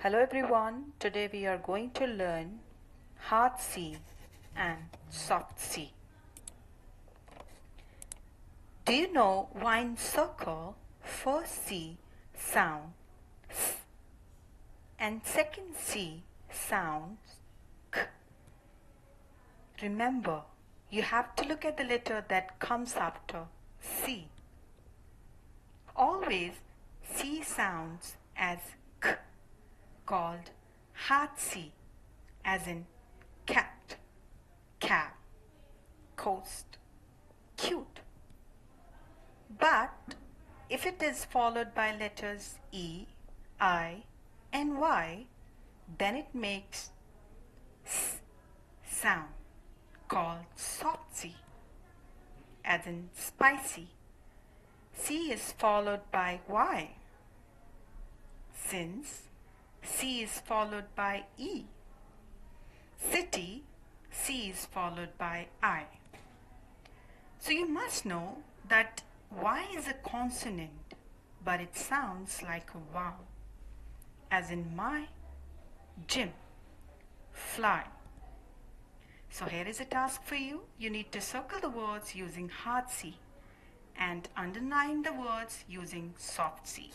Hello everyone, today we are going to learn hard C and soft C. Do you know why in circle first C sound S and second C sounds K? Remember, you have to look at the letter that comes after C. Always C sounds as K, called hard C, as in cat, cab, coast, cute. But if it is followed by letters E, I, and Y, then it makes S sound, called soft C, as in spicy. C is followed by Y. Since C is followed by E, city, C is followed by I. So you must know that Y is a consonant, but it sounds like a vowel, as in my, gym, fly. So here is a task for you. You need to circle the words using hard C and underline the words using soft C.